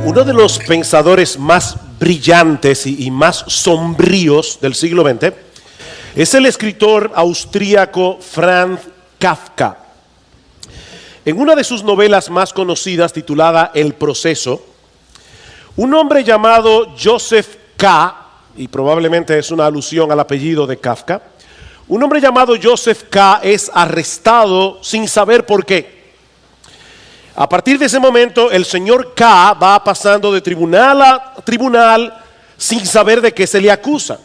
Uno de los pensadores más brillantes y más sombríos del siglo XX es el escritor austríaco Franz Kafka. En una de sus novelas más conocidas, titulada El proceso, un hombre llamado Joseph K., y probablemente es una alusión al apellido de Kafka, un hombre llamado Joseph K. es arrestado sin saber por qué. A partir de ese momento, el señor K. va pasando de tribunal a tribunal sin saber de qué se le acusa.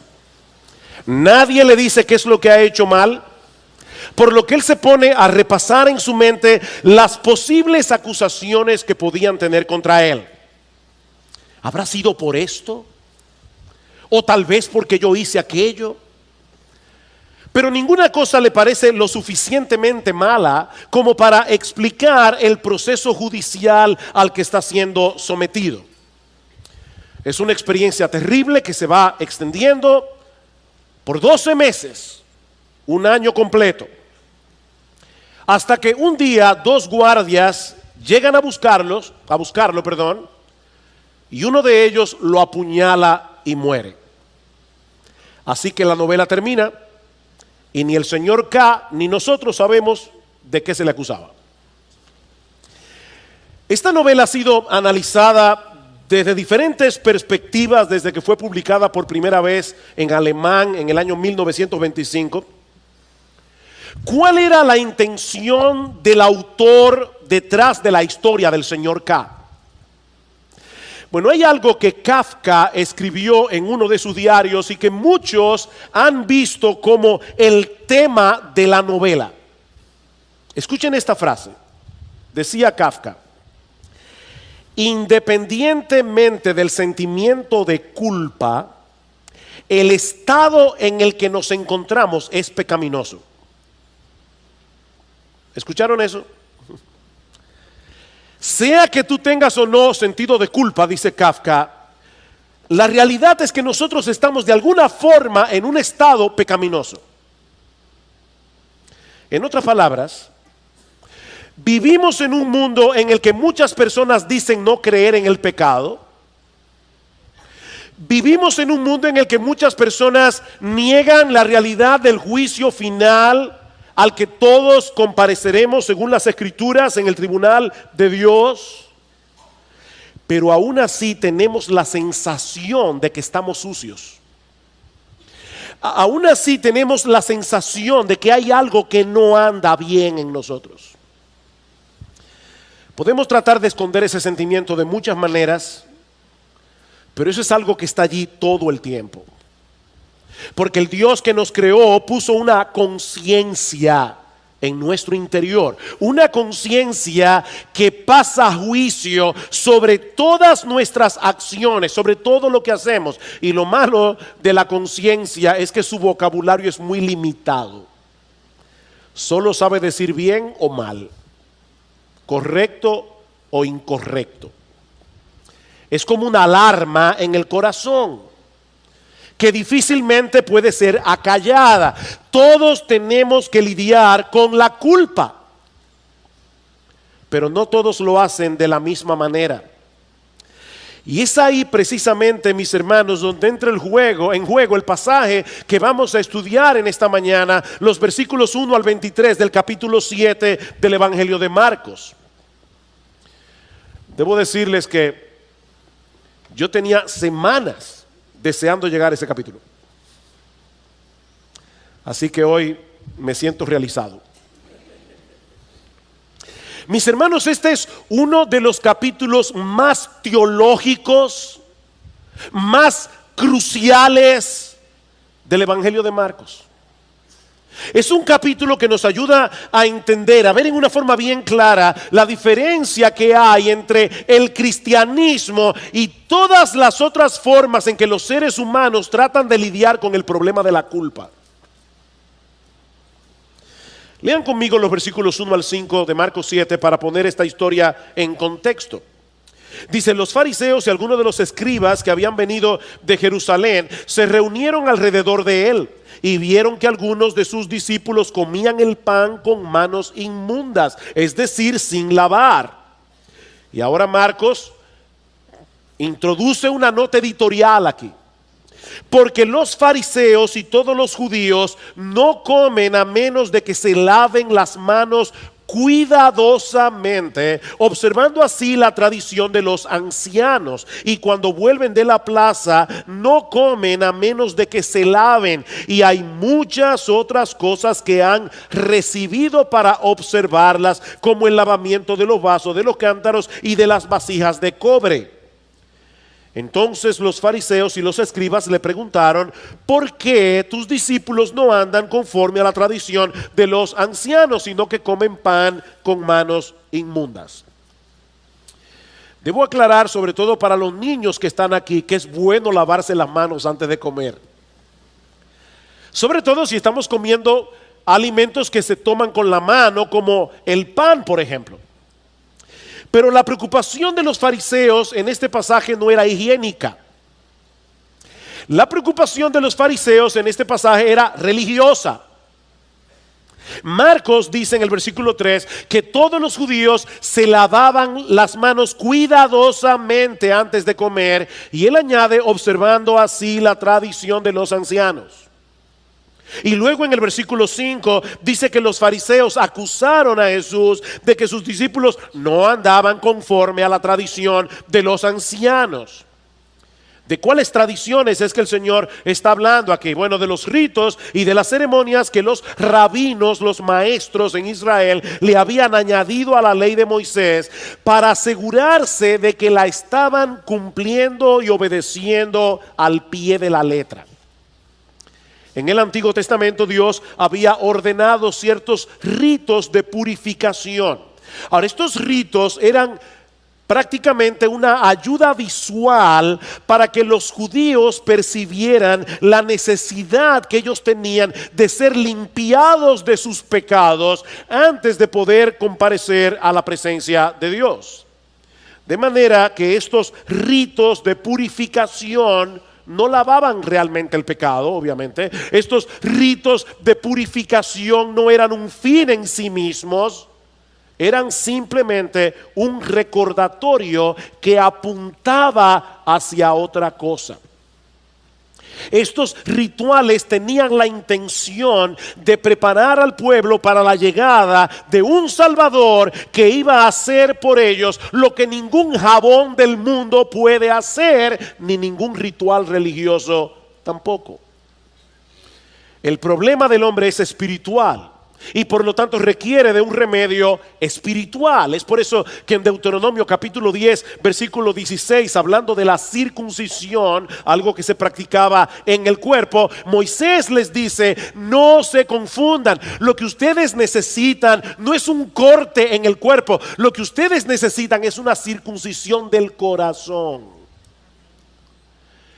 Nadie le dice qué es lo que ha hecho mal, por lo que él se pone a repasar en su mente las posibles acusaciones que podían tener contra él. ¿Habrá sido por esto? ¿O tal vez porque yo hice aquello? Pero ninguna cosa le parece lo suficientemente mala como para explicar el proceso judicial al que está siendo sometido. Es una experiencia terrible que se va extendiendo por 12 meses, un año completo, hasta que un día dos guardias llegan a buscarlo, y uno de ellos lo apuñala y muere. Así que la novela termina y ni el señor K ni nosotros sabemos de qué se le acusaba. Esta novela ha sido analizada desde diferentes perspectivas desde que fue publicada por primera vez en alemán en el año 1925. ¿Cuál era la intención del autor detrás de la historia del señor K? Bueno, hay algo que Kafka escribió en uno de sus diarios y que muchos han visto como el tema de la novela. Escuchen esta frase. Decía Kafka: independientemente del sentimiento de culpa, el estado en el que nos encontramos es pecaminoso. ¿Escucharon eso? Sea que tú tengas o no sentido de culpa, dice Kafka, la realidad es que nosotros estamos de alguna forma en un estado pecaminoso. En otras palabras, vivimos en un mundo en el que muchas personas dicen no creer en el pecado. Vivimos en un mundo en el que muchas personas niegan la realidad del juicio final al que todos compareceremos según las Escrituras en el tribunal de Dios. Pero aún así tenemos la sensación de que estamos sucios. Aún así tenemos la sensación de que hay algo que no anda bien en nosotros. Podemos tratar de esconder ese sentimiento de muchas maneras, pero eso es algo que está allí todo el tiempo. Porque el Dios que nos creó puso una conciencia en nuestro interior, una conciencia que pasa juicio sobre todas nuestras acciones, sobre todo lo que hacemos. Y lo malo de la conciencia es que su vocabulario es muy limitado. Solo sabe decir bien o mal, correcto o incorrecto. Es como una alarma en el corazón que difícilmente puede ser acallada. Todos tenemos que lidiar con la culpa, pero no todos lo hacen de la misma manera. Y es ahí precisamente, mis hermanos, donde entra en juego el pasaje que vamos a estudiar en esta mañana, los versículos 1 al 23 del capítulo 7 del Evangelio de Marcos. Debo decirles que yo tenía semanas deseando llegar a ese capítulo. Así que hoy me siento realizado. Mis hermanos, este es uno de los capítulos más teológicos, más cruciales del Evangelio de Marcos. Es un capítulo que nos ayuda a entender, a ver en una forma bien clara la diferencia que hay entre el cristianismo y todas las otras formas en que los seres humanos tratan de lidiar con el problema de la culpa. Lean conmigo los versículos 1 al 5 de Marcos 7 para poner esta historia en contexto. Dice: los fariseos y algunos de los escribas que habían venido de Jerusalén se reunieron alrededor de él y vieron que algunos de sus discípulos comían el pan con manos inmundas, es decir, sin lavar. Y ahora Marcos introduce una nota editorial aquí. Porque los fariseos y todos los judíos no comen a menos de que se laven las manos cuidadosamente, observando así la tradición de los ancianos. Y cuando vuelven de la plaza, no comen a menos de que se laven. Y hay muchas otras cosas que han recibido para observarlas, como el lavamiento de los vasos, de los cántaros y de las vasijas de cobre. Entonces los fariseos y los escribas le preguntaron: ¿por qué tus discípulos no andan conforme a la tradición de los ancianos, sino que comen pan con manos inmundas? Debo aclarar, sobre todo para los niños que están aquí, que es bueno lavarse las manos antes de comer. Sobre todo si estamos comiendo alimentos que se toman con la mano, como el pan, por ejemplo. Pero la preocupación de los fariseos en este pasaje no era higiénica. La preocupación de los fariseos en este pasaje era religiosa. Marcos dice en el versículo 3 que todos los judíos se lavaban las manos cuidadosamente antes de comer, y él añade, observando así la tradición de los ancianos. Y luego en el versículo 5 dice que los fariseos acusaron a Jesús de que sus discípulos no andaban conforme a la tradición de los ancianos. ¿De cuáles tradiciones es que el Señor está hablando aquí? Bueno, de los ritos y de las ceremonias que los rabinos, los maestros en Israel, le habían añadido a la ley de Moisés para asegurarse de que la estaban cumpliendo y obedeciendo al pie de la letra. En el Antiguo Testamento Dios había ordenado ciertos ritos de purificación. Ahora, estos ritos eran prácticamente una ayuda visual para que los judíos percibieran la necesidad que ellos tenían de ser limpiados de sus pecados antes de poder comparecer a la presencia de Dios. De manera que estos ritos de purificación no lavaban realmente el pecado, obviamente. Estos ritos de purificación no eran un fin en sí mismos, eran simplemente un recordatorio que apuntaba hacia otra cosa. Estos rituales tenían la intención de preparar al pueblo para la llegada de un Salvador que iba a hacer por ellos lo que ningún jabón del mundo puede hacer, ni ningún ritual religioso tampoco. El problema del hombre es espiritual y por lo tanto requiere de un remedio espiritual. Es por eso que en Deuteronomio capítulo 10 versículo 16, hablando de la circuncisión, algo que se practicaba en el cuerpo, Moisés les dice: no se confundan, lo que ustedes necesitan no es un corte en el cuerpo, lo que ustedes necesitan es una circuncisión del corazón.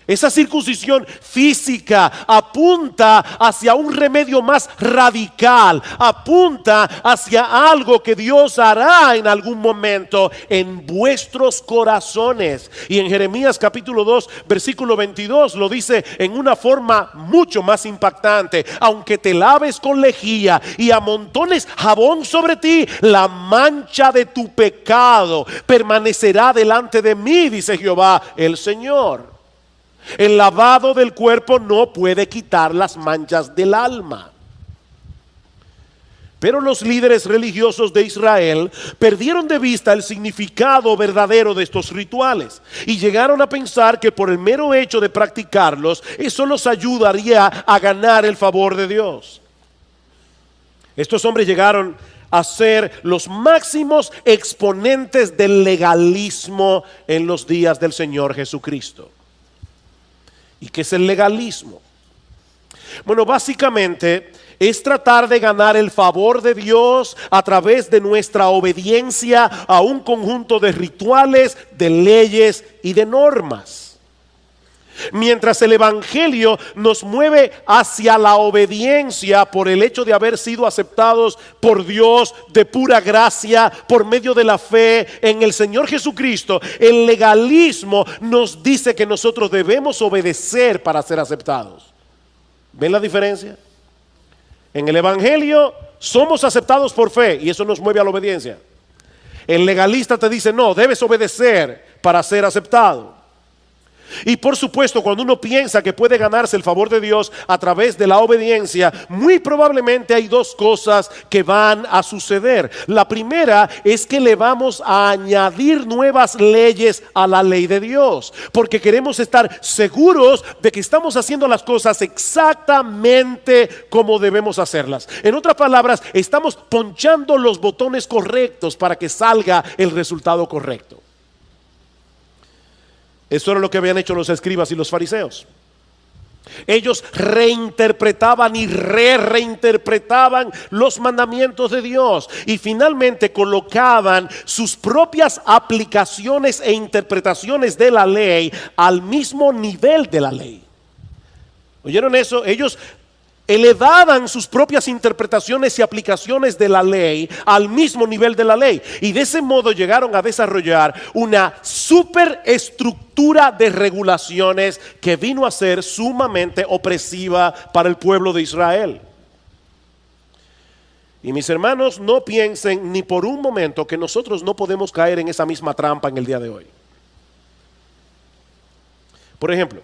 Esa circuncisión física apunta hacia un remedio más radical, apunta hacia algo que Dios hará en algún momento en vuestros corazones. Y en Jeremías capítulo 2 versículo 22 lo dice en una forma mucho más impactante: aunque te laves con lejía y amontones jabón sobre ti, la mancha de tu pecado permanecerá delante de mí, dice Jehová el Señor. El lavado del cuerpo no puede quitar las manchas del alma. Pero los líderes religiosos de Israel perdieron de vista el significado verdadero de estos rituales y llegaron a pensar que por el mero hecho de practicarlos, eso los ayudaría a ganar el favor de Dios. Estos hombres llegaron a ser los máximos exponentes del legalismo en los días del Señor Jesucristo. ¿Y qué es el legalismo? Bueno, básicamente es tratar de ganar el favor de Dios a través de nuestra obediencia a un conjunto de rituales, de leyes y de normas. Mientras el Evangelio nos mueve hacia la obediencia por el hecho de haber sido aceptados por Dios de pura gracia por medio de la fe en el Señor Jesucristo, el legalismo nos dice que nosotros debemos obedecer para ser aceptados. ¿Ven la diferencia? En el Evangelio somos aceptados por fe y eso nos mueve a la obediencia. El legalista te dice: no, debes obedecer para ser aceptado. Y por supuesto, cuando uno piensa que puede ganarse el favor de Dios a través de la obediencia, muy probablemente hay dos cosas que van a suceder. La primera es que le vamos a añadir nuevas leyes a la ley de Dios, porque queremos estar seguros de que estamos haciendo las cosas exactamente como debemos hacerlas. En otras palabras, estamos ponchando los botones correctos para que salga el resultado correcto. Eso era lo que habían hecho los escribas y los fariseos. Ellos reinterpretaban y reinterpretaban los mandamientos de Dios y finalmente colocaban sus propias aplicaciones e interpretaciones de la ley al mismo nivel de la ley. ¿Oyeron eso? Ellos elevaban sus propias interpretaciones y aplicaciones de la ley al mismo nivel de la ley, y de ese modo llegaron a desarrollar una superestructura de regulaciones que vino a ser sumamente opresiva para el pueblo de Israel. Y mis hermanos, no piensen ni por un momento que nosotros no podemos caer en esa misma trampa en el día de hoy. Por ejemplo,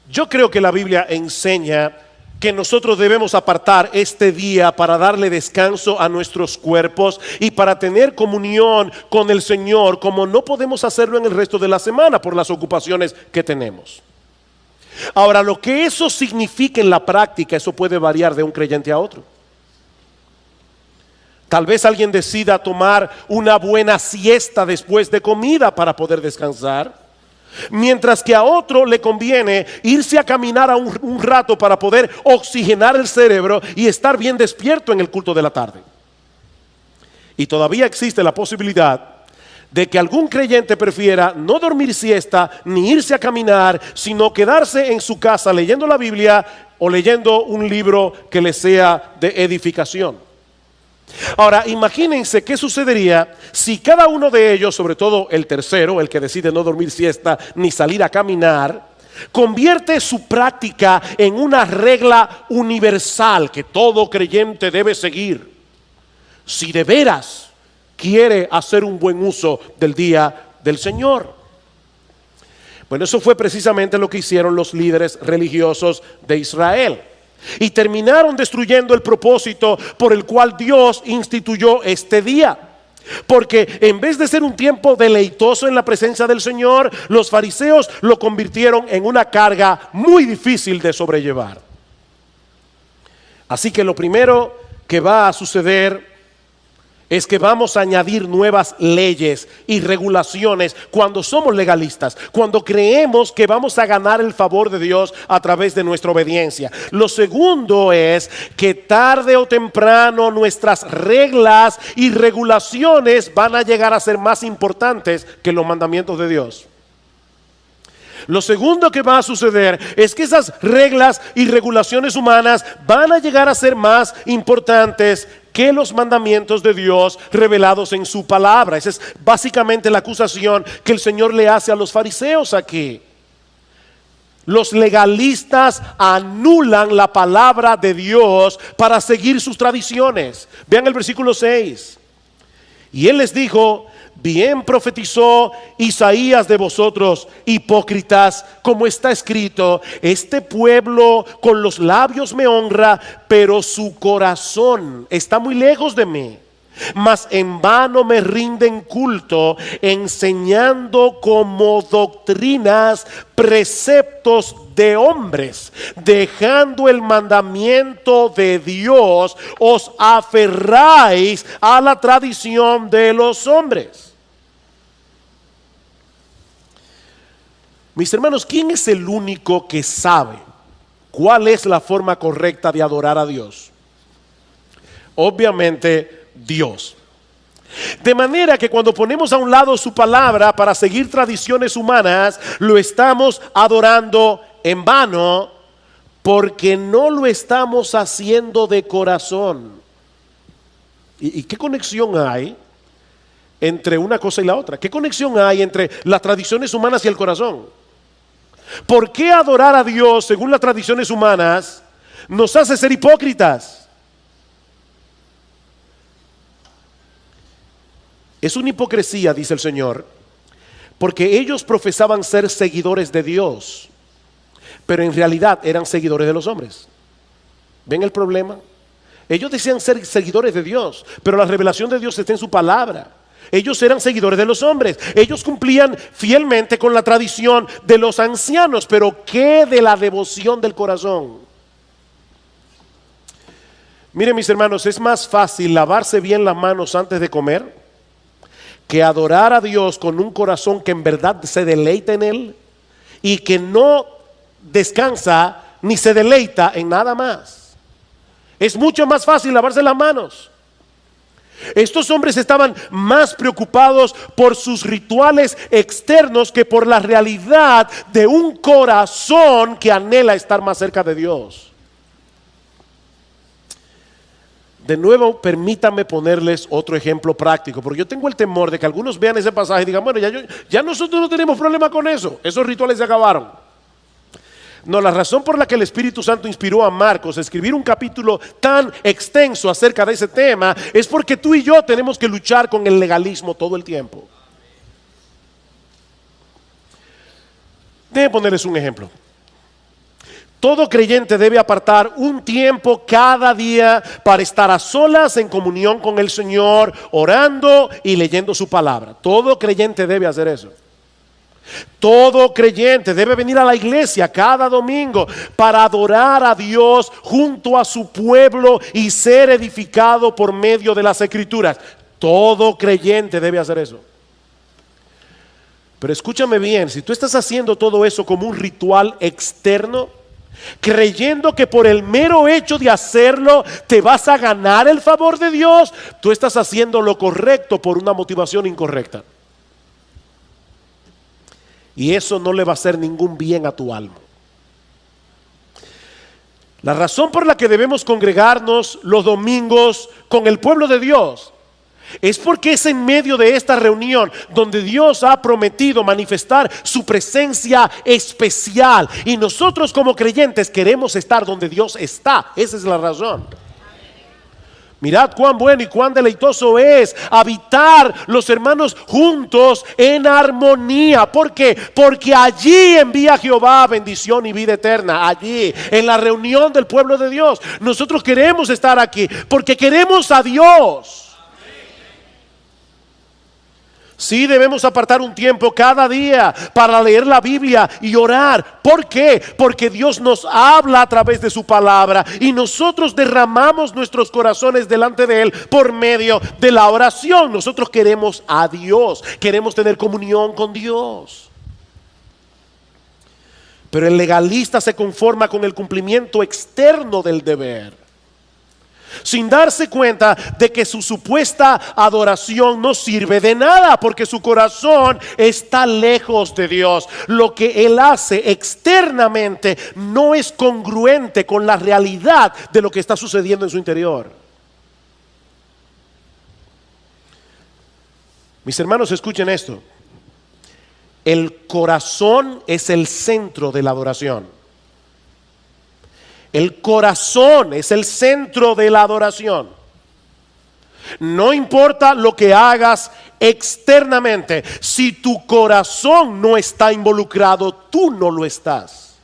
yo creo que la Biblia enseña que nosotros debemos apartar este día para darle descanso a nuestros cuerpos y para tener comunión con el Señor, como no podemos hacerlo en el resto de la semana por las ocupaciones que tenemos. Ahora, lo que eso significa en la práctica, eso puede variar de un creyente a otro. Tal vez alguien decida tomar una buena siesta después de comida para poder descansar, mientras que a otro le conviene irse a caminar un rato para poder oxigenar el cerebro y estar bien despierto en el culto de la tarde. Y todavía existe la posibilidad de que algún creyente prefiera no dormir siesta ni irse a caminar, sino quedarse en su casa leyendo la Biblia o leyendo un libro que le sea de edificación. Ahora, imagínense qué sucedería si cada uno de ellos, sobre todo el tercero, el que decide no dormir siesta ni salir a caminar, convierte su práctica en una regla universal que todo creyente debe seguir, si de veras quiere hacer un buen uso del día del Señor. Bueno, eso fue precisamente lo que hicieron los líderes religiosos de Israel. Y terminaron destruyendo el propósito por el cual Dios instituyó este día. Porque en vez de ser un tiempo deleitoso en la presencia del Señor, los fariseos lo convirtieron en una carga muy difícil de sobrellevar. Así que lo primero que va a suceder es que vamos a añadir nuevas leyes y regulaciones cuando somos legalistas, cuando creemos que vamos a ganar el favor de Dios a través de nuestra obediencia. Lo segundo es que tarde o temprano nuestras reglas y regulaciones van a llegar a ser más importantes que los mandamientos de Dios. Lo segundo que va a suceder es que esas reglas y regulaciones humanas van a llegar a ser más importantes que los mandamientos de Dios revelados en su palabra. Esa es básicamente la acusación que el Señor le hace a los fariseos aquí. Los legalistas anulan la palabra de Dios para seguir sus tradiciones. Vean el versículo 6. Y él les dijo: bien profetizó Isaías de vosotros, hipócritas, como está escrito: este pueblo con los labios me honra, pero su corazón está muy lejos de mí. Mas en vano me rinden culto, enseñando como doctrinas preceptos de hombres. Dejando el mandamiento de Dios, os aferráis a la tradición de los hombres. Mis hermanos, ¿quién es el único que sabe cuál es la forma correcta de adorar a Dios? Obviamente Dios. De manera que cuando ponemos a un lado su palabra para seguir tradiciones humanas, lo estamos adorando en vano, porque no lo estamos haciendo de corazón. ¿Y qué conexión hay entre una cosa y la otra? ¿Qué conexión hay entre las tradiciones humanas y el corazón? ¿Por qué adorar a Dios según las tradiciones humanas nos hace ser hipócritas? Es una hipocresía, dice el Señor, Porque ellos profesaban ser seguidores de Dios, pero en realidad eran seguidores de los hombres. ¿Ven el problema? Ellos decían ser seguidores de Dios, pero la revelación de Dios está en su palabra. Ellos eran seguidores de los hombres. Ellos cumplían fielmente con la tradición de los ancianos, pero ¿qué de la devoción del corazón? Miren, mis hermanos, es más fácil lavarse bien las manos antes de comer que adorar a Dios con un corazón que en verdad se deleita en Él y que no descansa ni se deleita en nada más. Es mucho más fácil lavarse las manos. Estos hombres estaban más preocupados por sus rituales externos que por la realidad de un corazón que anhela estar más cerca de Dios. De nuevo, permítanme ponerles otro ejemplo práctico, porque yo tengo el temor de que algunos vean ese pasaje y digan, bueno, ya nosotros no tenemos problema con eso, esos rituales se acabaron. No, la razón por la que el Espíritu Santo inspiró a Marcos a escribir un capítulo tan extenso acerca de ese tema es porque tú y yo tenemos que luchar con el legalismo todo el tiempo. Déjenme ponerles un ejemplo. Todo creyente debe apartar un tiempo cada día para estar a solas en comunión con el Señor, orando y leyendo su palabra. Todo creyente debe hacer eso. Todo creyente debe venir a la iglesia cada domingo para adorar a Dios junto a su pueblo y ser edificado por medio de las Escrituras. Todo creyente debe hacer eso. Pero escúchame bien, si tú estás haciendo todo eso como un ritual externo, creyendo que por el mero hecho de hacerlo te vas a ganar el favor de Dios, tú estás haciendo lo correcto por una motivación incorrecta. Y eso no le va a hacer ningún bien a tu alma. La razón por la que debemos congregarnos los domingos con el pueblo de Dios es porque es en medio de esta reunión donde Dios ha prometido manifestar su presencia especial. Y nosotros como creyentes queremos estar donde Dios está. Esa es la razón. Mirad cuán bueno y cuán deleitoso es habitar los hermanos juntos en armonía. ¿Por qué? Porque allí envía Jehová bendición y vida eterna. Allí, en la reunión del pueblo de Dios. Nosotros queremos estar aquí porque queremos a Dios. Sí, debemos apartar un tiempo cada día para leer la Biblia y orar. ¿Por qué? Porque Dios nos habla a través de su palabra y nosotros derramamos nuestros corazones delante de Él por medio de la oración. Nosotros queremos a Dios, queremos tener comunión con Dios. Pero el legalista se conforma con el cumplimiento externo del deber, sin darse cuenta de que su supuesta adoración no sirve de nada, porque su corazón está lejos de Dios. Lo que él hace externamente no es congruente con la realidad de lo que está sucediendo en su interior. Mis hermanos, escuchen esto. El corazón es el centro de la adoración. El corazón es el centro de la adoración. No importa lo que hagas externamente, si tu corazón no está involucrado, tú no lo estás.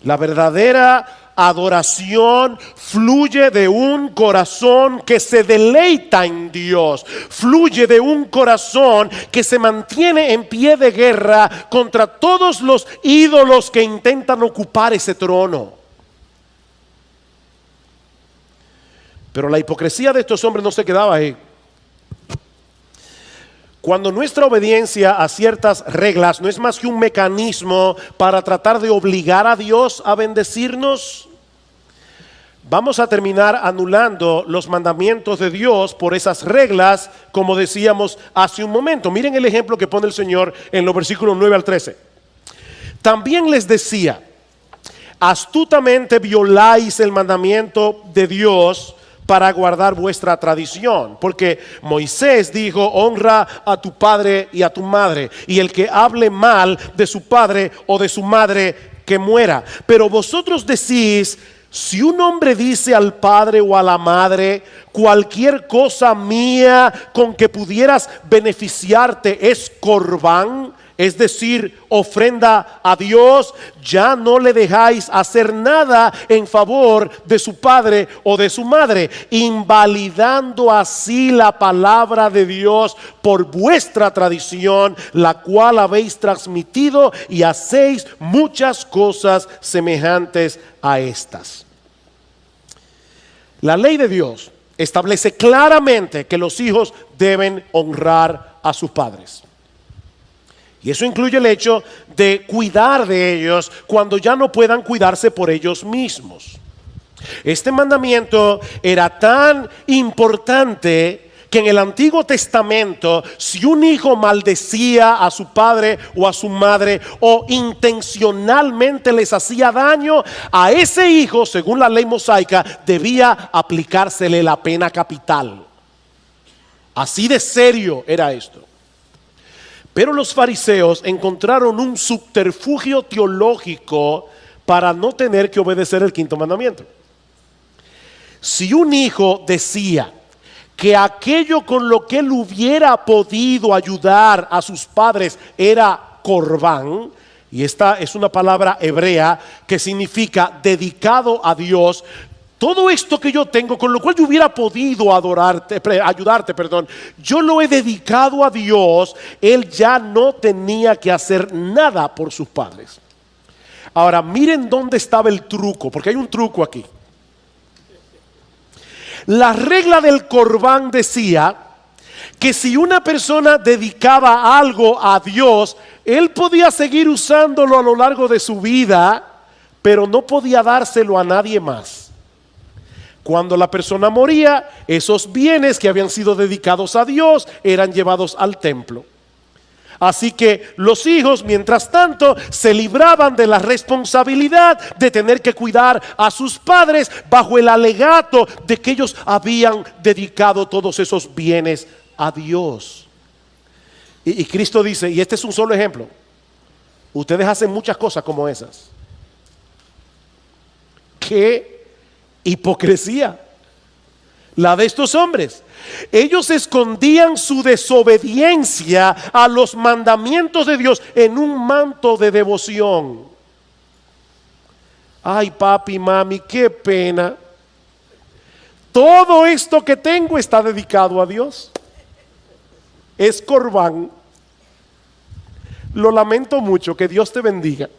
La verdadera adoración fluye de un corazón que se deleita en Dios. Fluye de un corazón que se mantiene en pie de guerra contra todos los ídolos que intentan ocupar ese trono. Pero la hipocresía de estos hombres no se quedaba ahí. Cuando nuestra obediencia a ciertas reglas no es más que un mecanismo para tratar de obligar a Dios a bendecirnos, vamos a terminar anulando los mandamientos de Dios por esas reglas, como decíamos hace un momento. Miren el ejemplo que pone el Señor en los versículos 9 al 13. También les decía: astutamente violáis el mandamiento de Dios para guardar vuestra tradición, porque Moisés dijo: honra a tu padre y a tu madre, y el que hable mal de su padre o de su madre, que muera. Pero vosotros decís: Si un hombre dice al padre o a la madre, cualquier cosa mía con que pudieras beneficiarte es corbán, es decir, ofrenda a Dios, ya no le dejáis hacer nada en favor de su padre o de su madre, invalidando así la palabra de Dios por vuestra tradición, la cual habéis transmitido, y hacéis muchas cosas semejantes a estas. La ley de Dios establece claramente que los hijos deben honrar a sus padres. Y eso incluye el hecho de cuidar de ellos cuando ya no puedan cuidarse por ellos mismos. Este mandamiento era tan importante que en el Antiguo Testamento, si un hijo maldecía a su padre o a su madre o intencionalmente les hacía daño, a ese hijo, según la ley mosaica, debía aplicársele la pena capital. Así de serio era esto. Pero los fariseos encontraron un subterfugio teológico para no tener que obedecer el quinto mandamiento. Si un hijo decía que aquello con lo que él hubiera podido ayudar a sus padres era corbán, y esta es una palabra hebrea que significa dedicado a Dios, todo esto que yo tengo, con lo cual yo hubiera podido ayudarte, yo lo he dedicado a Dios, él ya no tenía que hacer nada por sus padres. Ahora, miren dónde estaba el truco, porque hay un truco aquí. La regla del corbán decía que si una persona dedicaba algo a Dios, él podía seguir usándolo a lo largo de su vida, pero no podía dárselo a nadie más. Cuando la persona moría, esos bienes que habían sido dedicados a Dios eran llevados al templo. Así que los hijos, mientras tanto, se libraban de la responsabilidad de tener que cuidar a sus padres bajo el alegato de que ellos habían dedicado todos esos bienes a Dios. Y Cristo dice, y este es un solo ejemplo, ustedes hacen muchas cosas como esas. ¿Qué hipocresía la de estos hombres? Ellos escondían su desobediencia a los mandamientos de Dios en un manto de devoción. Ay, papi, mami, qué pena. Todo esto que tengo está dedicado a Dios. Es corbán. Lo lamento mucho, que Dios te bendiga.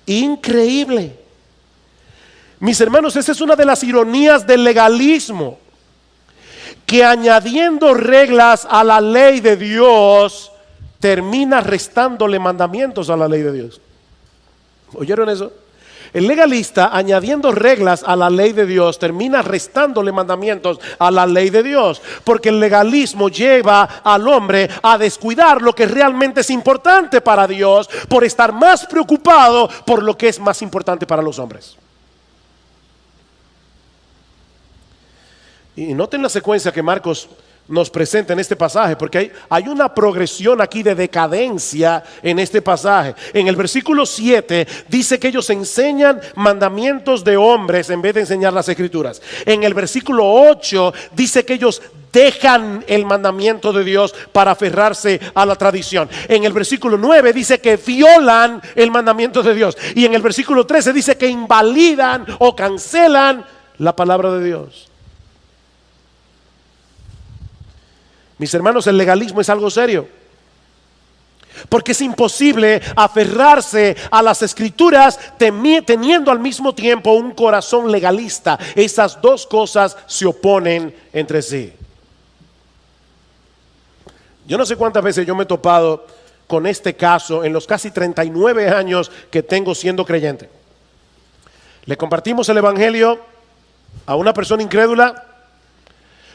Increíble. Mis hermanos, esa es una de las ironías del legalismo, que añadiendo reglas a la ley de Dios, termina restándole mandamientos a la ley de Dios. ¿Oyeron eso? El legalista, añadiendo reglas a la ley de Dios, termina restándole mandamientos a la ley de Dios, porque el legalismo lleva al hombre a descuidar lo que realmente es importante para Dios, por estar más preocupado por lo que es más importante para los hombres. Y noten la secuencia que Marcos nos presenta en este pasaje, porque hay una progresión aquí de decadencia en este pasaje. En el versículo 7 dice que ellos enseñan mandamientos de hombres en vez de enseñar las escrituras. En el versículo 8 dice que ellos dejan el mandamiento de Dios para aferrarse a la tradición. En el versículo 9 dice que violan el mandamiento de Dios. Y en el versículo 13 dice que invalidan o cancelan la palabra de Dios. Mis hermanos, el legalismo es algo serio, porque es imposible aferrarse a las escrituras teniendo al mismo tiempo un corazón legalista. Esas dos cosas se oponen entre sí. Yo no sé cuántas veces yo me he topado con este caso en los casi 39 años que tengo siendo creyente. Le compartimos el evangelio a una persona incrédula,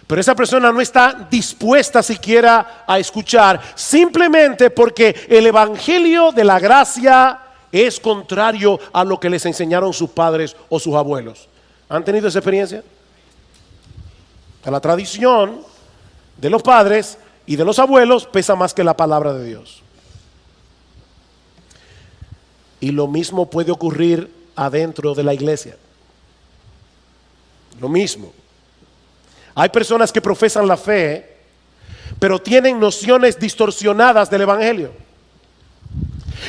pero esa persona no está dispuesta siquiera a escuchar, simplemente porque el evangelio de la gracia es contrario a lo que les enseñaron sus padres o sus abuelos. ¿Han tenido esa experiencia? A la tradición de los padres y de los abuelos pesa más que la palabra de Dios. Y lo mismo puede ocurrir adentro de la iglesia. Lo mismo. Hay personas que profesan la fe, pero tienen nociones distorsionadas del evangelio.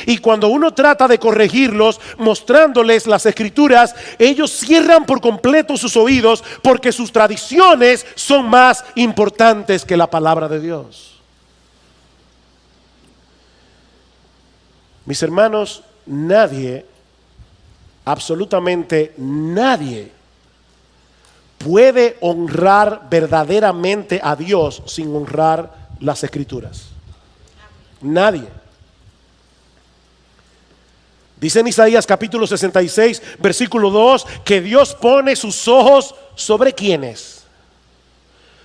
Y cuando uno trata de corregirlos, mostrándoles las escrituras, ellos cierran por completo sus oídos porque sus tradiciones son más importantes que la palabra de Dios. Mis hermanos, nadie, absolutamente nadie, puede honrar verdaderamente a Dios sin honrar las escrituras. Nadie. Dice en Isaías capítulo 66, versículo 2, que Dios pone sus ojos sobre quiénes.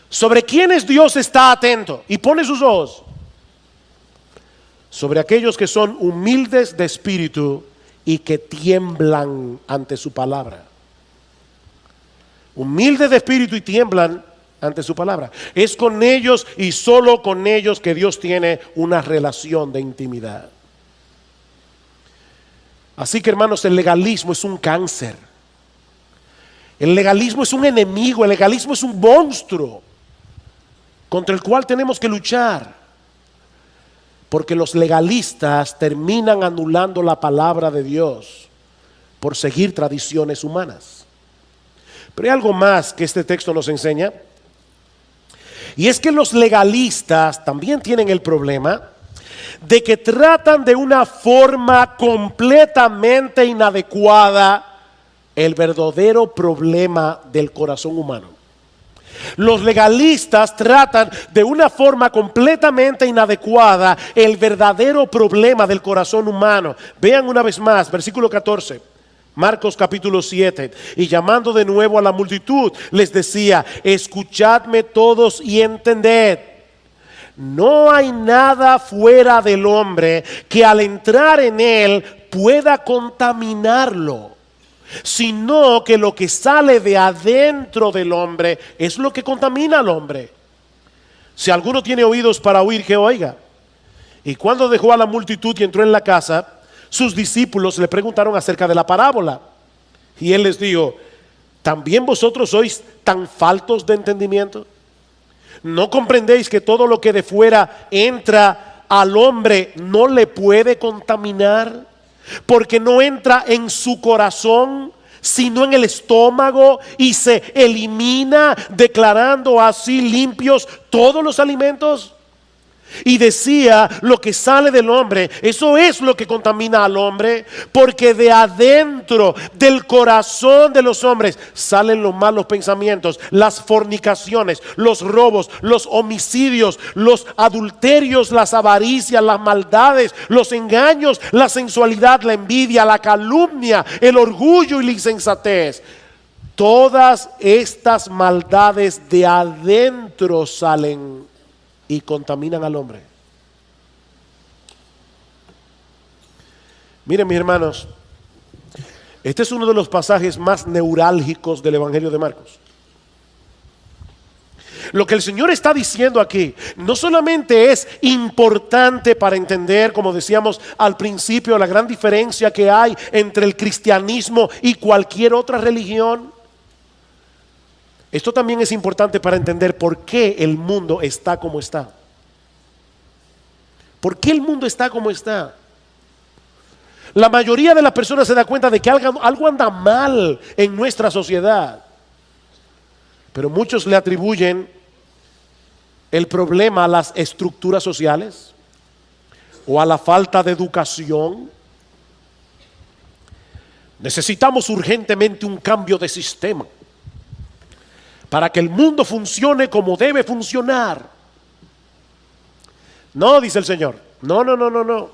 Sobre quiénes Dios está atento y pone sus ojos. Sobre aquellos que son humildes de espíritu y que tiemblan ante su palabra. Humildes de espíritu y tiemblan ante su palabra. Es con ellos y solo con ellos que Dios tiene una relación de intimidad. Así que, hermanos, el legalismo es un cáncer. El legalismo es un enemigo, el legalismo es un monstruo contra el cual tenemos que luchar. Porque los legalistas terminan anulando la palabra de Dios por seguir tradiciones humanas. Pero hay algo más que este texto nos enseña. Y es que los legalistas también tienen el problema de que tratan de una forma completamente inadecuada el verdadero problema del corazón humano. Los legalistas tratan de una forma completamente inadecuada el verdadero problema del corazón humano. Vean una vez más, versículo 14. Marcos capítulo 7, y llamando de nuevo a la multitud, les decía: escuchadme todos y entended. No hay nada fuera del hombre que al entrar en él pueda contaminarlo, sino que lo que sale de adentro del hombre es lo que contamina al hombre. Si alguno tiene oídos para oír, que oiga. Y cuando dejó a la multitud y entró en la casa, sus discípulos le preguntaron acerca de la parábola. Y él les dijo: ¿también vosotros sois tan faltos de entendimiento? ¿No comprendéis que todo lo que de fuera entra al hombre no le puede contaminar? Porque no entra en su corazón, sino en el estómago, y se elimina, declarando así limpios todos los alimentos. Y decía: lo que sale del hombre, eso es lo que contamina al hombre, porque de adentro del corazón de los hombres salen los malos pensamientos, las fornicaciones, los robos, los homicidios, los adulterios, las avaricias, las maldades, los engaños, la sensualidad, la envidia, la calumnia, el orgullo y la insensatez. Todas estas maldades de adentro salen y contaminan al hombre. Miren, mis hermanos, este es uno de los pasajes más neurálgicos del Evangelio de Marcos. Lo que el Señor está diciendo aquí no solamente es importante para entender, como decíamos al principio, la gran diferencia que hay entre el cristianismo y cualquier otra religión. Esto también es importante para entender por qué el mundo está como está. ¿Por qué el mundo está como está? La mayoría de las personas se da cuenta de que algo anda mal en nuestra sociedad. Pero muchos le atribuyen el problema a las estructuras sociales o a la falta de educación. Necesitamos urgentemente un cambio de sistema para que el mundo funcione como debe funcionar. No, dice el Señor. No.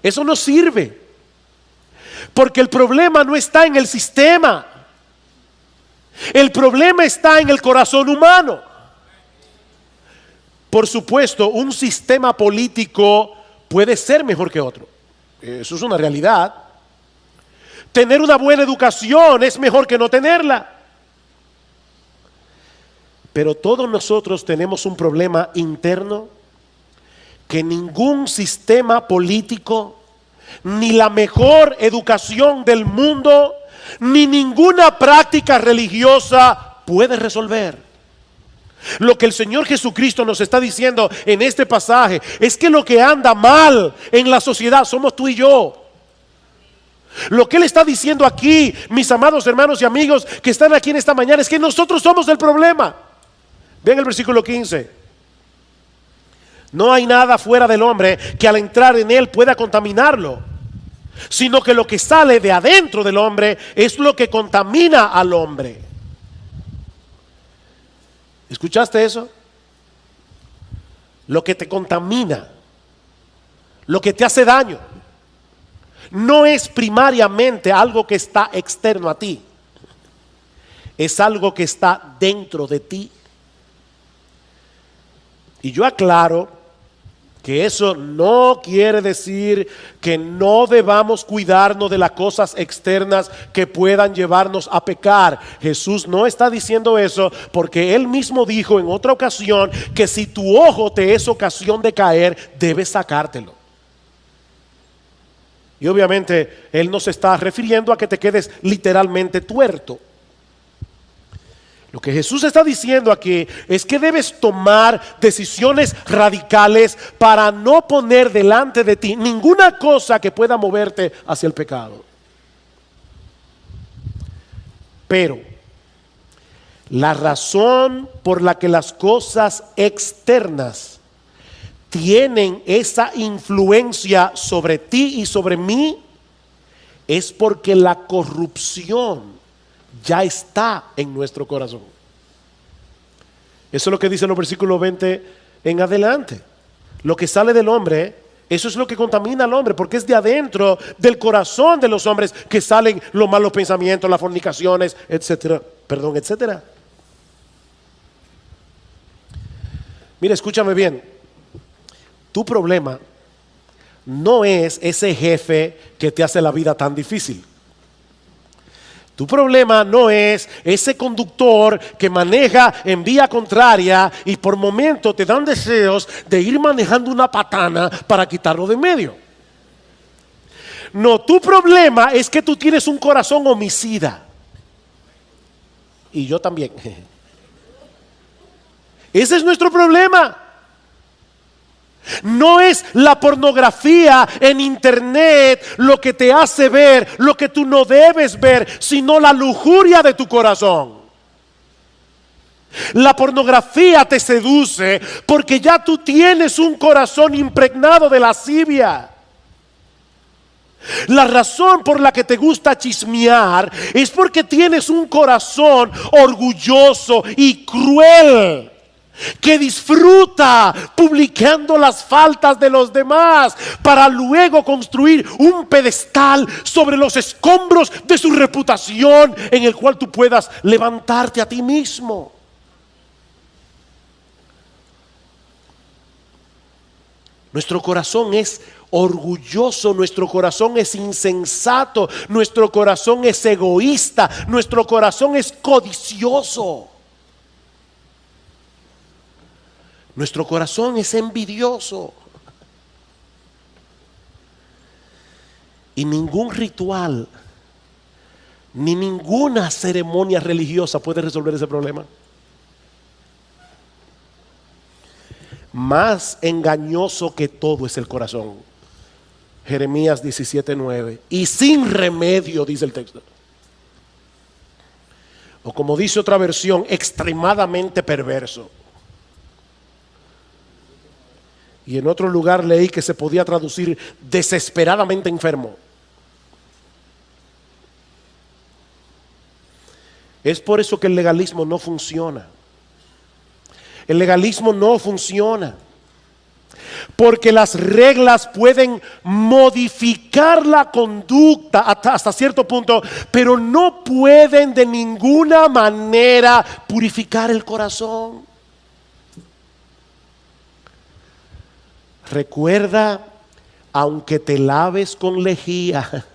Eso no sirve. Porque el problema no está en el sistema. El problema está en el corazón humano. Por supuesto, un sistema político puede ser mejor que otro. Eso es una realidad. Tener una buena educación es mejor que no tenerla. Pero todos nosotros tenemos un problema interno que ningún sistema político, ni la mejor educación del mundo, ni ninguna práctica religiosa puede resolver. Lo que el Señor Jesucristo nos está diciendo en este pasaje es que lo que anda mal en la sociedad somos tú y yo. Lo que Él está diciendo aquí, mis amados hermanos y amigos que están aquí en esta mañana, es que nosotros somos el problema. Vean el versículo 15. No hay nada fuera del hombre que al entrar en él pueda contaminarlo, sino que lo que sale de adentro del hombre es lo que contamina al hombre. ¿Escuchaste eso? Lo que te contamina, lo que te hace daño, no es primariamente algo que está externo a ti, es algo que está dentro de ti. Y yo aclaro que eso no quiere decir que no debamos cuidarnos de las cosas externas que puedan llevarnos a pecar. Jesús no está diciendo eso, porque Él mismo dijo en otra ocasión que si tu ojo te es ocasión de caer, debes sacártelo. Y obviamente Él no se está refiriendo a que te quedes literalmente tuerto. Lo que Jesús está diciendo aquí es que debes tomar decisiones radicales para no poner delante de ti ninguna cosa que pueda moverte hacia el pecado. Pero la razón por la que las cosas externas tienen esa influencia sobre ti y sobre mí es porque la corrupción ya está en nuestro corazón. Eso es lo que dice los versículos 20 en adelante. Lo que sale del hombre, eso es lo que contamina al hombre, porque es de adentro del corazón de los hombres que salen los malos pensamientos, las fornicaciones, etcétera. Etcétera. Mira, escúchame bien. Tu problema no es ese jefe que te hace la vida tan difícil. Tu problema no es ese conductor que maneja en vía contraria y por momentos te dan deseos de ir manejando una patana para quitarlo de medio. No, tu problema es que tú tienes un corazón homicida. Y yo también. Ese es nuestro problema. No es la pornografía en internet lo que te hace ver lo que tú no debes ver, sino la lujuria de tu corazón. La pornografía te seduce porque ya tú tienes un corazón impregnado de lascivia. La razón por la que te gusta chismear es porque tienes un corazón orgulloso y cruel, que disfruta publicando las faltas de los demás para luego construir un pedestal sobre los escombros de su reputación en el cual tú puedas levantarte a ti mismo. Nuestro corazón es orgulloso, nuestro corazón es insensato, nuestro corazón es egoísta, nuestro corazón es codicioso. Nuestro corazón es envidioso. Y ningún ritual, ni ninguna ceremonia religiosa puede resolver ese problema. Más engañoso que todo es el corazón. Jeremías 17:9. Y sin remedio, dice el texto. O como dice otra versión, extremadamente perverso. Y en otro lugar leí que se podía traducir desesperadamente enfermo. Es por eso que el legalismo no funciona. El legalismo no funciona. Porque las reglas pueden modificar la conducta hasta cierto punto, pero no pueden de ninguna manera purificar el corazón. Recuerda, aunque te laves con lejía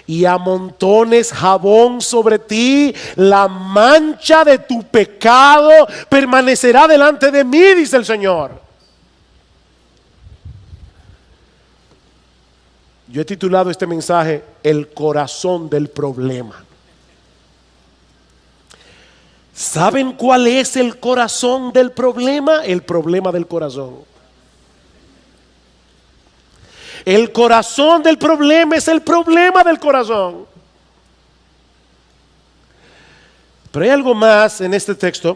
y amontones jabón sobre ti, la mancha de tu pecado permanecerá delante de mí, dice el Señor. Yo he titulado este mensaje El corazón del problema. ¿Saben cuál es el corazón del problema? El problema del corazón. El corazón del problema es el problema del corazón. Pero hay algo más en este texto.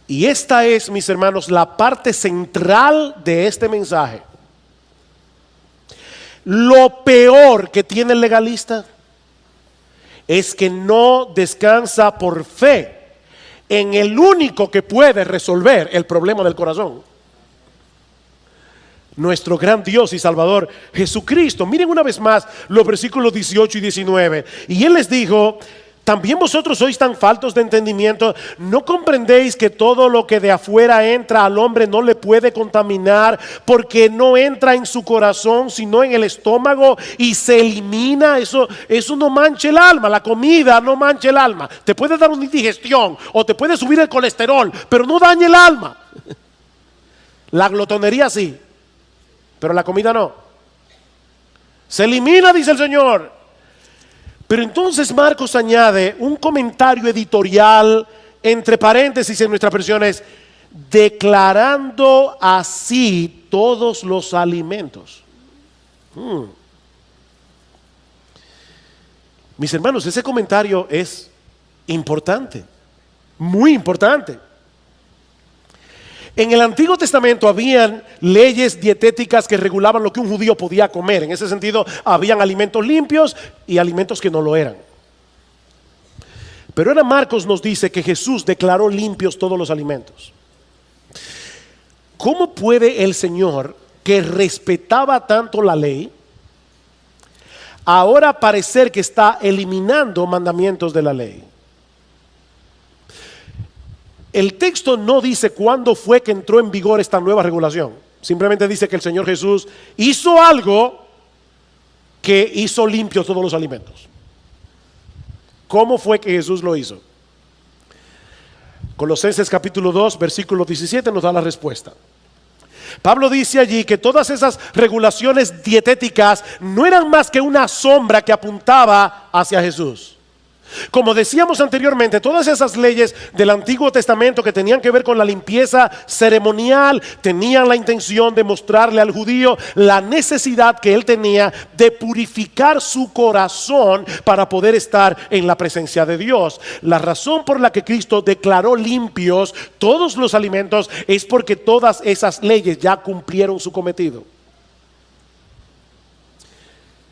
Y esta es, mis hermanos, la parte central de este mensaje. Lo peor que tiene el legalista es que no descansa por fe en el único que puede resolver el problema del corazón. Nuestro gran Dios y Salvador Jesucristo. Miren una vez más los versículos 18 y 19. Y Él les dijo: ¿también vosotros sois tan faltos de entendimiento? ¿No comprendéis que todo lo que de afuera entra al hombre no le puede contaminar, porque no entra en su corazón sino en el estómago y se elimina? Eso no mancha el alma. La comida no mancha el alma. Te puede dar una indigestión o te puede subir el colesterol, pero no daña el alma. La glotonería sí, pero la comida no. Se elimina, dice el Señor. Pero entonces Marcos añade un comentario editorial entre paréntesis en nuestras versiones, declarando así todos los alimentos. Mis hermanos, ese comentario es importante, muy importante. En el Antiguo Testamento habían leyes dietéticas que regulaban lo que un judío podía comer. En ese sentido, habían alimentos limpios y alimentos que no lo eran. Pero ahora Marcos nos dice que Jesús declaró limpios todos los alimentos. ¿Cómo puede el Señor, que respetaba tanto la ley, ahora parecer que está eliminando mandamientos de la ley? El texto no dice cuándo fue que entró en vigor esta nueva regulación. Simplemente dice que el Señor Jesús hizo algo que hizo limpios todos los alimentos. ¿Cómo fue que Jesús lo hizo? Colosenses capítulo 2, versículo 17 nos da la respuesta. Pablo dice allí que todas esas regulaciones dietéticas no eran más que una sombra que apuntaba hacia Jesús. Como decíamos anteriormente, todas esas leyes del Antiguo Testamento que tenían que ver con la limpieza ceremonial tenían la intención de mostrarle al judío la necesidad que él tenía de purificar su corazón para poder estar en la presencia de Dios. La razón por la que Cristo declaró limpios todos los alimentos es porque todas esas leyes ya cumplieron su cometido.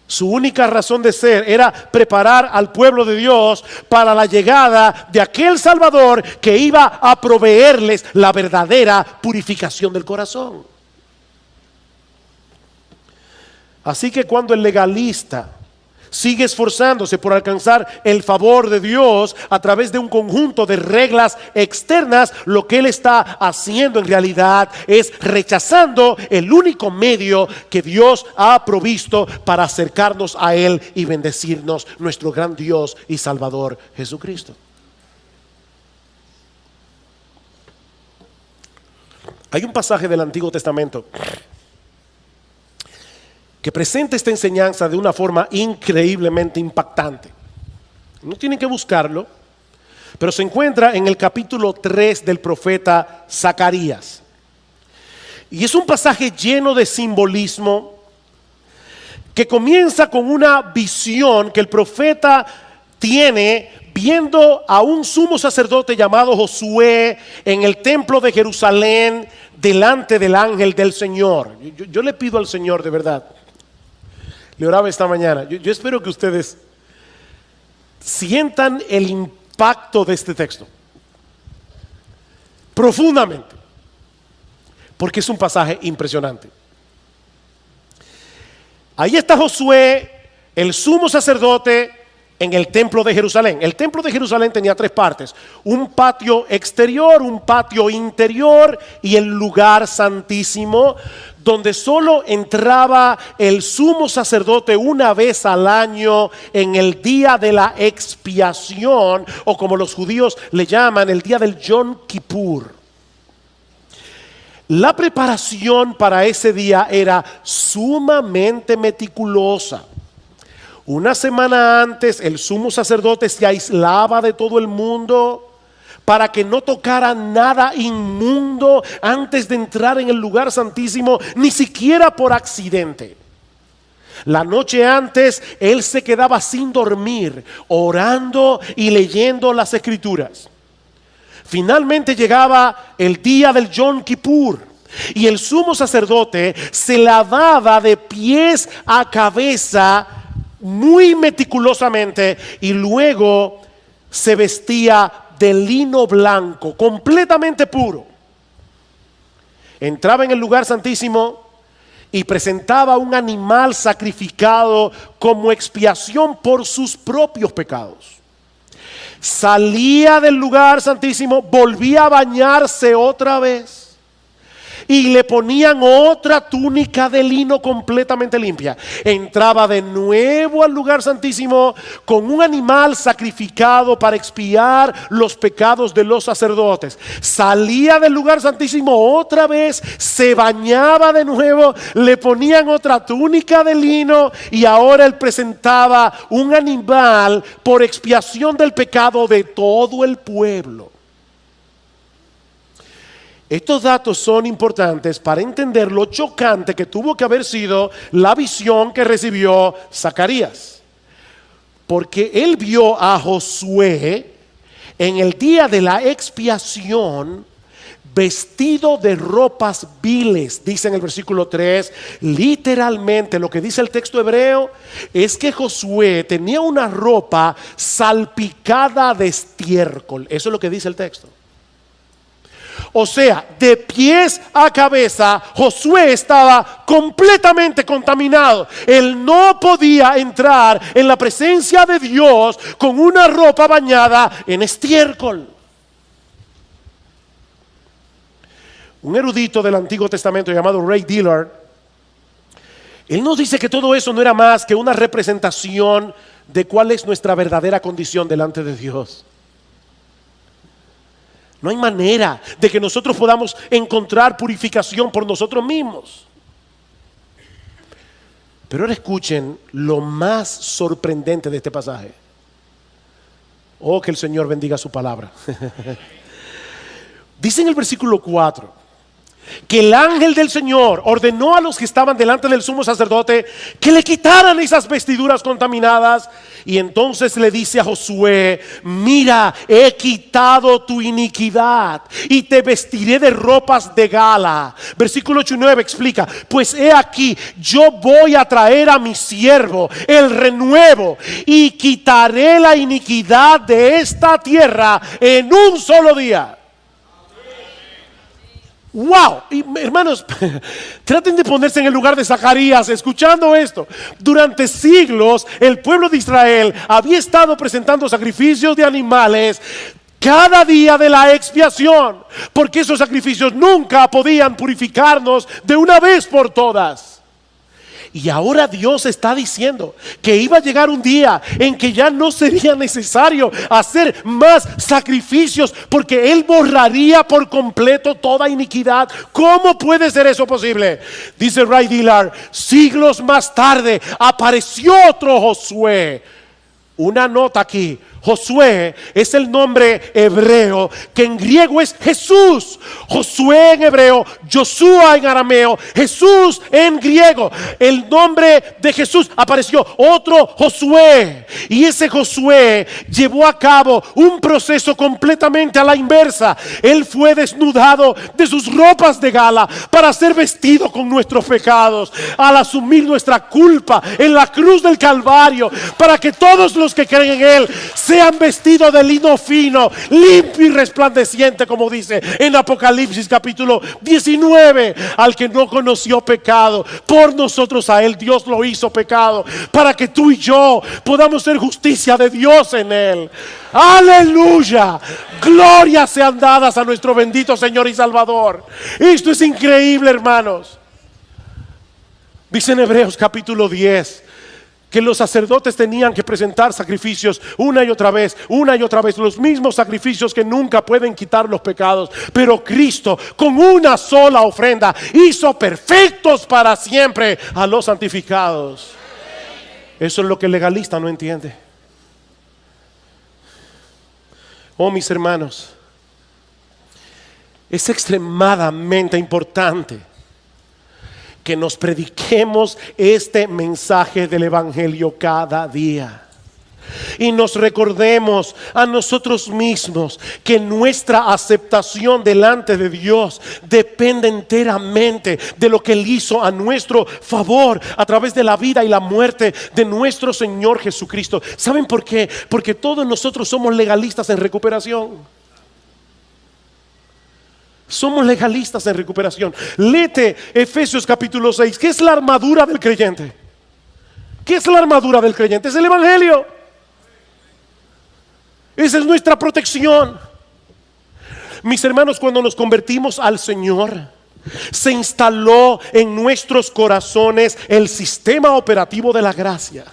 Su única razón de ser era preparar al pueblo de Dios para la llegada de aquel Salvador que iba a proveerles la verdadera purificación del corazón. Así que cuando el legalista sigue esforzándose por alcanzar el favor de Dios a través de un conjunto de reglas externas, lo que él está haciendo en realidad es rechazando el único medio que Dios ha provisto para acercarnos a Él y bendecirnos, nuestro gran Dios y Salvador Jesucristo. Hay un pasaje del Antiguo Testamento que presenta esta enseñanza de una forma increíblemente impactante. No tienen que buscarlo, pero se encuentra en el capítulo 3 del profeta Zacarías. Y es un pasaje lleno de simbolismo que comienza con una visión que el profeta tiene viendo a un sumo sacerdote llamado Josué en el templo de Jerusalén delante del ángel del Señor. Yo le pido al Señor de verdad. Le oraba esta mañana. Yo espero que ustedes sientan el impacto de este texto profundamente, porque es un pasaje impresionante. Ahí está Josué, el sumo sacerdote, en el templo de Jerusalén. El templo de Jerusalén tenía tres partes: un patio exterior, un patio interior y el lugar santísimo, donde solo entraba el sumo sacerdote una vez al año en el día de la expiación, o como los judíos le llaman, el día del Yom Kippur. La preparación para ese día era sumamente meticulosa. Una semana antes el sumo sacerdote se aislaba de todo el mundo para que no tocara nada inmundo antes de entrar en el lugar santísimo, ni siquiera por accidente. La noche antes él se quedaba sin dormir, orando y leyendo las escrituras. Finalmente llegaba el día del Yom Kippur y el sumo sacerdote se lavaba de pies a cabeza muy meticulosamente y luego se vestía de lino blanco, completamente puro. Entraba en el lugar santísimo y presentaba un animal sacrificado como expiación por sus propios pecados. Salía del lugar santísimo, volvía a bañarse otra vez y le ponían otra túnica de lino completamente limpia. Entraba de nuevo al lugar santísimo con un animal sacrificado para expiar los pecados de los sacerdotes. Salía del lugar santísimo otra vez, se bañaba de nuevo, le ponían otra túnica de lino y ahora él presentaba un animal por expiación del pecado de todo el pueblo. Estos datos son importantes para entender lo chocante que tuvo que haber sido la visión que recibió Zacarías. Porque él vio a Josué en el día de la expiación vestido de ropas viles, dice en el versículo 3. Literalmente lo que dice el texto hebreo es que Josué tenía una ropa salpicada de estiércol. Eso es lo que dice el texto. O sea, de pies a cabeza, Josué estaba completamente contaminado. Él no podía entrar en la presencia de Dios con una ropa bañada en estiércol. Un erudito del Antiguo Testamento llamado Ray Dillard, él nos dice que todo eso no era más que una representación de cuál es nuestra verdadera condición delante de Dios. No hay manera de que nosotros podamos encontrar purificación por nosotros mismos. Pero ahora escuchen lo más sorprendente de este pasaje. Oh, que el Señor bendiga su palabra. Dice en el versículo 4 que el ángel del Señor ordenó a los que estaban delante del sumo sacerdote que le quitaran esas vestiduras contaminadas. Y entonces le dice a Josué: mira, he quitado tu iniquidad y te vestiré de ropas de gala. Versículo 8 y 9 explica: pues he aquí, yo voy a traer a mi siervo el renuevo y quitaré la iniquidad de esta tierra en un solo día. Wow, y, hermanos, traten de ponerse en el lugar de Zacarías escuchando esto. Durante siglos el pueblo de Israel había estado presentando sacrificios de animales cada día de la expiación, porque esos sacrificios nunca podían purificarnos de una vez por todas. Y ahora Dios está diciendo que iba a llegar un día en que ya no sería necesario hacer más sacrificios, porque Él borraría por completo toda iniquidad. ¿Cómo puede ser eso posible? Dice Ray Dillard: siglos más tarde apareció otro Josué. Una nota aquí: Josué es el nombre hebreo que en griego es Jesús. Josué en hebreo, Joshua en arameo, Jesús en griego. El nombre de Jesús apareció otro Josué, y ese Josué llevó a cabo un proceso completamente a la inversa. Él fue desnudado de sus ropas de gala para ser vestido con nuestros pecados, al asumir nuestra culpa en la cruz del Calvario, para que todos los que creen en Él sean vestidos de lino fino, limpio y resplandeciente, como dice en Apocalipsis capítulo 19. Al que no conoció pecado, por nosotros a Él Dios lo hizo pecado, para que tú y yo podamos ser justicia de Dios en Él. Aleluya, glorias sean dadas a nuestro bendito Señor y Salvador. Esto es increíble, hermanos. Dice en Hebreos capítulo 10 que los sacerdotes tenían que presentar sacrificios una y otra vez, los mismos sacrificios que nunca pueden quitar los pecados. Pero Cristo, con una sola ofrenda, hizo perfectos para siempre a los santificados. Eso es lo que el legalista no entiende. Oh, mis hermanos, es extremadamente importante que nos prediquemos este mensaje del Evangelio cada día. Y nos recordemos a nosotros mismos que nuestra aceptación delante de Dios depende enteramente de lo que Él hizo a nuestro favor a través de la vida y la muerte de nuestro Señor Jesucristo. ¿Saben por qué? Porque todos nosotros somos legalistas en recuperación. Somos legalistas en recuperación. Léete Efesios capítulo 6. ¿Qué es la armadura del creyente? ¿Qué es la armadura del creyente? Es el Evangelio. Esa es nuestra protección. Mis hermanos, cuando nos convertimos al Señor, se instaló en nuestros corazones el sistema operativo de la gracia.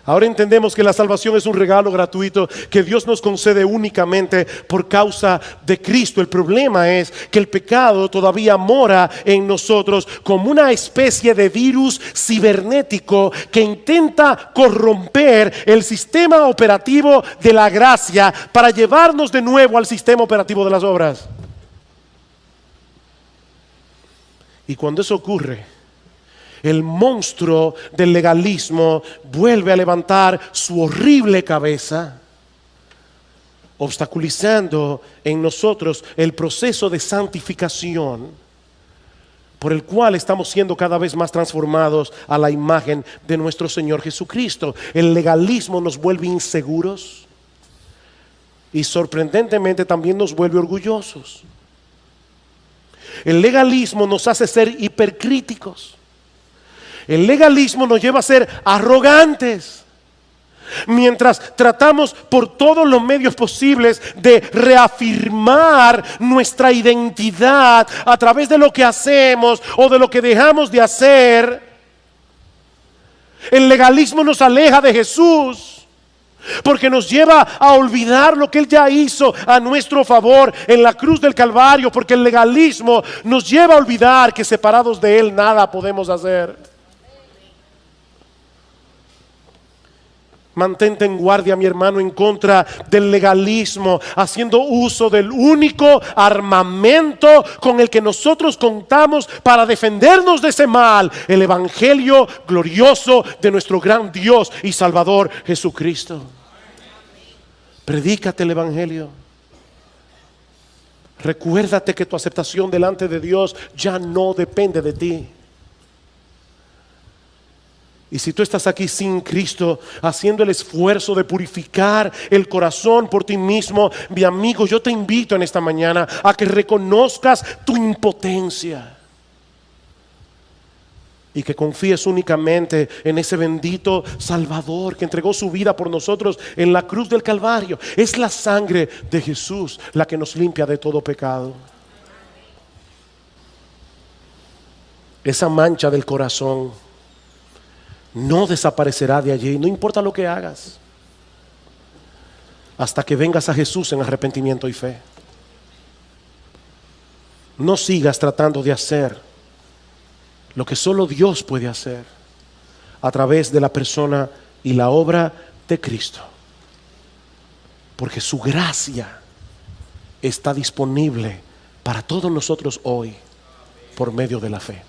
Ahora entendemos que la salvación es un regalo gratuito que Dios nos concede únicamente por causa de Cristo. El problema es que el pecado todavía mora en nosotros como una especie de virus cibernético que intenta corromper el sistema operativo de la gracia para llevarnos de nuevo al sistema operativo de las obras. Y cuando eso ocurre, el monstruo del legalismo vuelve a levantar su horrible cabeza, obstaculizando en nosotros el proceso de santificación por el cual estamos siendo cada vez más transformados a la imagen de nuestro Señor Jesucristo. El legalismo nos vuelve inseguros y sorprendentemente también nos vuelve orgullosos. El legalismo nos hace ser hipercríticos. El legalismo nos lleva a ser arrogantes, mientras tratamos por todos los medios posibles de reafirmar nuestra identidad a través de lo que hacemos o de lo que dejamos de hacer. El legalismo nos aleja de Jesús, porque nos lleva a olvidar lo que Él ya hizo a nuestro favor en la cruz del Calvario, porque el legalismo nos lleva a olvidar que separados de Él nada podemos hacer. Mantente en guardia, mi hermano, en contra del legalismo, haciendo uso del único armamento con el que nosotros contamos para defendernos de ese mal: el Evangelio glorioso de nuestro gran Dios y Salvador Jesucristo. Predícate el Evangelio. Recuérdate que tu aceptación delante de Dios ya no depende de ti. Y si tú estás aquí sin Cristo, haciendo el esfuerzo de purificar el corazón por ti mismo, mi amigo, yo te invito en esta mañana a que reconozcas tu impotencia y que confíes únicamente en ese bendito Salvador que entregó su vida por nosotros en la cruz del Calvario. Es la sangre de Jesús la que nos limpia de todo pecado. Esa mancha del corazón no desaparecerá de allí, no importa lo que hagas, hasta que vengas a Jesús en arrepentimiento y fe. No sigas tratando de hacer lo que solo Dios puede hacer a través de la persona y la obra de Cristo, porque su gracia está disponible para todos nosotros hoy por medio de la fe.